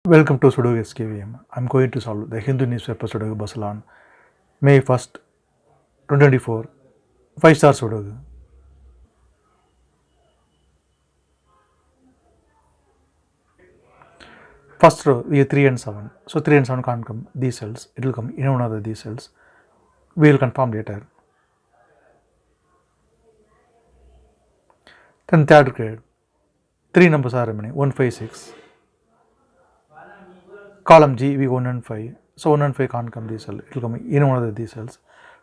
Welcome to Sudoku SKVM. I'm going to solve the Hindu newspaper Sudoku puzzle on May 1st, 2024. 5-star Sudoku. First row we have 3 and 7. So 3 and 7 can't come these cells. It will come in one of these cells. We will confirm later. Then third grade. 3 numbers are remaining 1, 5, 6. Column G we have 1 and 5. So 1 and 5 can't come this cell. It will come in one of these cells.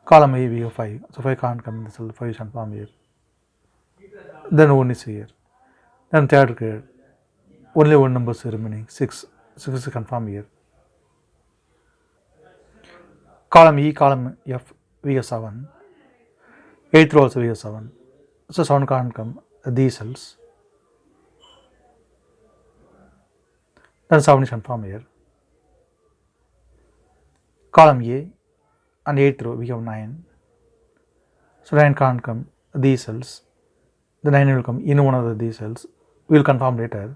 Column A we have 5. So 5 can't come in this cell. 5 is confirmed here. Then 1 is here. Then third grade. Only one number is remaining 6. 6 is confirmed here. Column E, column F, we have 7. 8th row also we have 7. So 7 can't come these cells. Then 7 is confirmed here. Column A and 8th row we have 9. So 9 can't come these cells. The 9 will come in one of these cells. We will confirm later.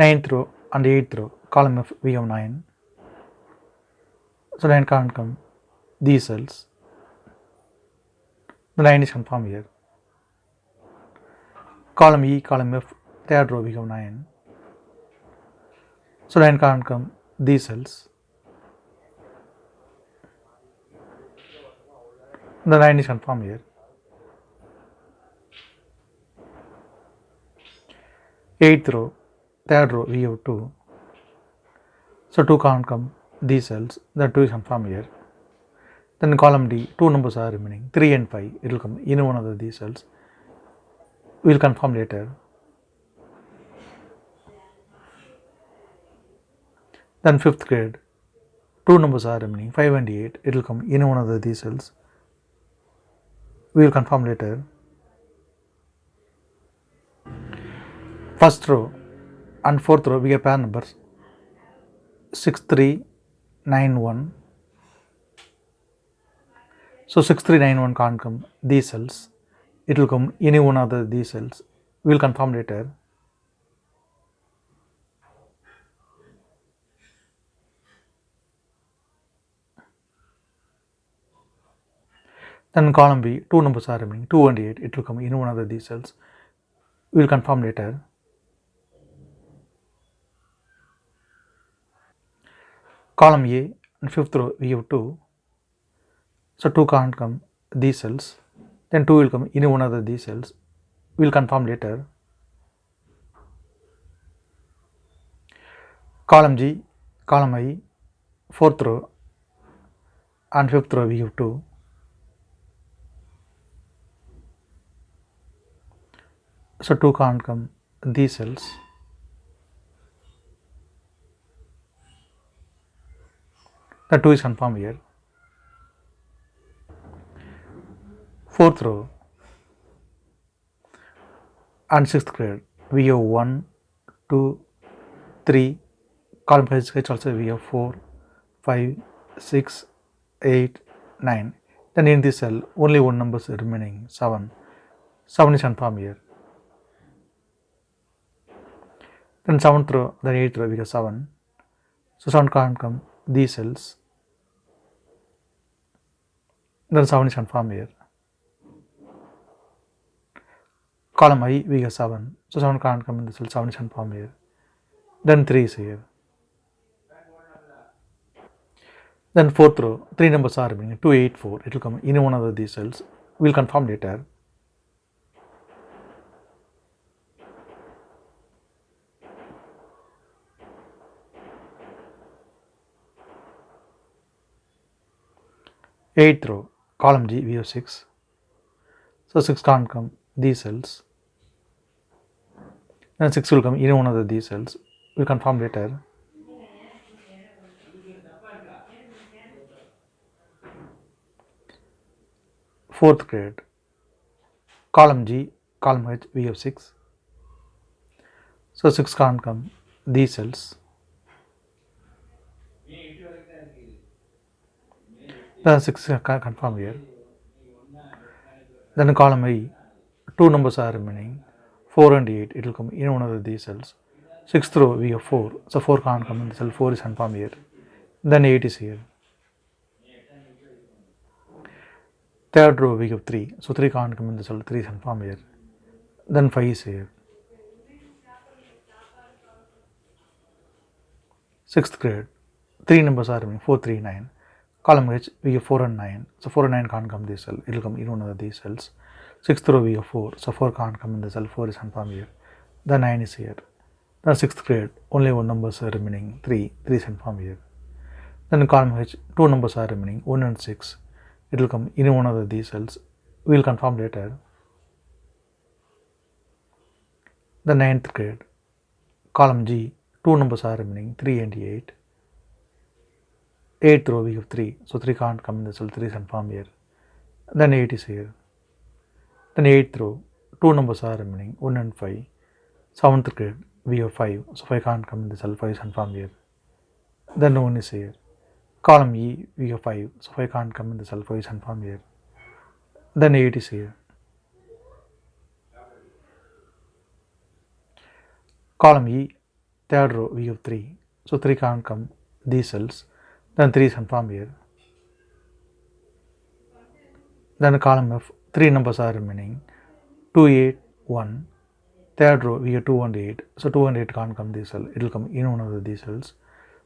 9th row and 8th row, column F we have 9. So 9 can't come these cells. The 9 is confirmed here. Column E, column F, third row we have 9. So 9 can't come these cells. The 9 is confirmed here. 8th row, third row we have 2. So 2 can't come these cells. The 2 is confirmed here. Then column D, 2 numbers are remaining 3 and 5. It will come in one of these cells. We will confirm later. Then 5th grade, 2 numbers are remaining 5 and 8. It will come in one of these cells. We will confirm later. First row and 4th row we have pair numbers 6, 3, 9, 1. So 6, 3, 9, 1 can't come these cells. It will come any one of these cells. We will confirm later. Then column B, 2 numbers are remaining 2 and 8. It will come in one of these cells. We will confirm later. Column A and 5th row we have 2. So 2 can't come these cells. Then 2 will come in one of these cells. We will confirm later. Column G, column I, 4th row and 5th row we have 2. So 2 can't come these cells. The 2 is confirmed here. 4th row and 6th grade we have 1, 2, 3. Column H also we have 4, 5, 6, 8, 9. Then in this cell only one number is remaining 7. 7 is confirmed here. Then 7th row, then 8th row we have 7. So 7 can't come these cells. Then 7 is confirmed here. Column I we have 7. So 7 can't come in the cell. 7 is confirmed here. Then 3 is here. Then 4th row, 3 numbers are remaining 2, 8, 4. It will come in one of these cells. We will confirm later. Eighth row, column G we have 6. So 6 can't come these cells. Then 6 will come in one of these cells. We will confirm later. Fourth grade, column G, column H we have 6. So 6 can't come these cells. Then 6 can confirm here. Then column I, 2 numbers are remaining 4 and 8, it will come in one of these cells. Sixth row we have 4, so 4 can't come in the cell, 4 is confirmed here. Then 8 is here. Third row we have 3, so 3 can't come in the cell, 3 is confirmed here. Then 5 is here. Sixth grade, 3 numbers are remaining, 4, 3, 9. Column H, we have 4 and 9, so 4 and 9 can't come this cell, it will come in one of these cells. Sixth row we have 4, so 4 can't come in the cell, 4 is confirmed here. The 9 is here. Then sixth grade, only one numbers are remaining, 3, 3 is confirmed here. Then in column H, two numbers are remaining, 1 and 6. It will come in one of these cells. We will confirm later. The ninth grade, column G, two numbers are remaining, 3 and 8. Eighth row we have 3, so 3 can't come in the cell, 3 is confirmed here. Then 8 is here. Then eighth row, two numbers are remaining, 1 and 5. Seventh grade, we have 5, so 5 can't come in the cell, 5 is confirmed here. Then 1 is here. Column E, we have 5, so 5 can't come in the cell, 5 is confirmed here. Then 8 is here. Column E, third row, we have 3, so 3 can't come these cells, then 3 is confirmed here. Then column F, 3 numbers are remaining, 2, 8, 1. Third row, we have 2 and 8, so 2 and 8 can't come this cell, it will come in one of these cells.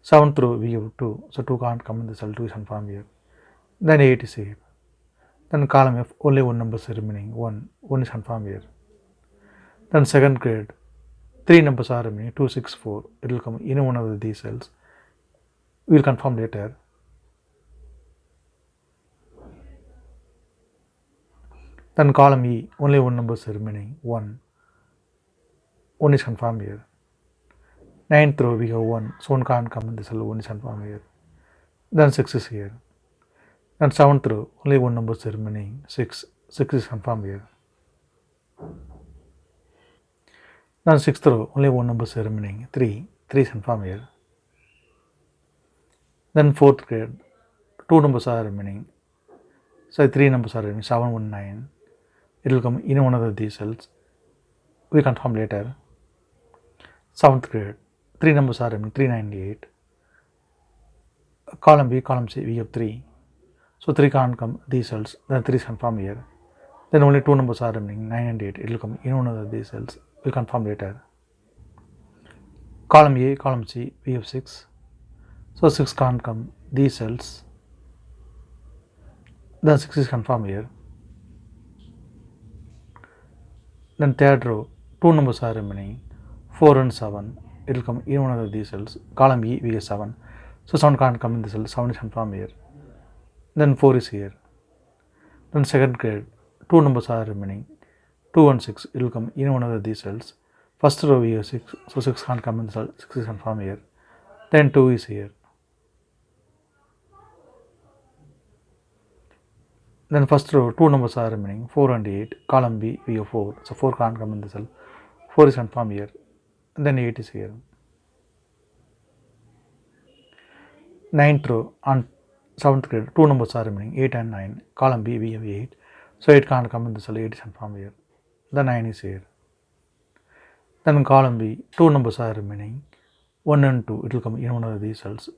Seventh row, we have 2, so 2 can't come in the cell, 2 is confirmed here. Then 8 is here. Then column F, only one number is remaining, 1, 1 is confirmed here. Then second grade, 3 numbers are remaining, 2, 6, 4, it will come in one of these cells. We will confirm later. Then column E, only one number is remaining, 1, 1 is confirmed here. Ninth row, we have 1, so 1 can't come in the cell, 1 is confirmed here. Then 6 is here. Then seventh row, only one number is remaining, 6, 6 is confirmed here. Then sixth row, only one number is remaining, 3, 3 is confirmed here. Then fourth grade, 2 numbers are remaining, so 3 numbers are remaining, 7, 1, 9. It will come in one of these cells. We confirm later. Seventh grade, 3 numbers are remaining, 3, 9, 8. Column B, column C, we have 3. So 3 can't come these cells, then 3 is confirmed here. Then only 2 numbers are remaining, 9 and 8. It will come in one of these cells. We'll confirm later. Column A, column C, we have 6. So 6 can't come these cells. Then 6 is confirmed here. Then third row, 2 numbers are remaining, 4 and 7. It will come in one of these cells. Column E, we have 7. So 7 can't come in the cell, 7 is confirmed here. Then 4 is here. Then second grade, 2 numbers are remaining, 2 and 6. It will come in one of these cells. First row we have 6, so 6 can't come in the cell, 6 is confirmed here. Then 2 is here. Then first row, 2 numbers are remaining, 4 and 8. Column B, we have 4, so 4 can't come in the cell, 4 is confirmed here. And then 8 is here. Ninth row on 7th grade, 2 numbers are remaining, 8 and 9. Column B, we have 8, so 8 can't come in the cell, 8 is confirmed here. The 9 is here. Then in column B, 2 numbers are remaining, 1 and 2. It will come in one of these cells.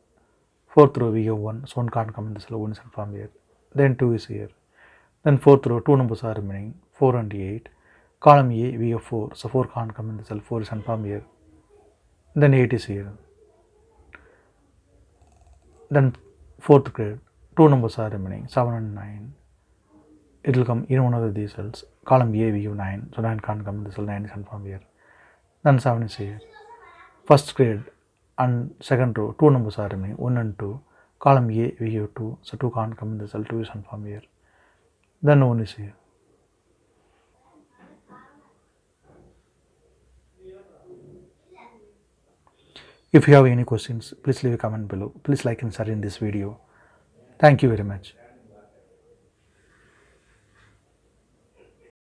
Fourth row, we have 1, so 1 can't come in the cell, 1 is confirmed here. Then 2 is here. Then fourth row, 2 numbers are remaining, 4 and 8. Column A, we have 4, so 4 can't come in the cell, 4 is confirmed here. Then 8 is here. Then fourth grade, 2 numbers are remaining, 7 and 9. It will come in one of these cells. Column A, we have 9, so 9 can't come in the cell, 9 is confirmed here. Then 7 is here. First grade and second row, 2 numbers are remaining, 1 and 2. Column A, we have 2, so 2 can't come in the cell, 2 is confirmed here. Then 1 is here. If you have any questions, please leave a comment below. Please like and share in this video. Thank you very much.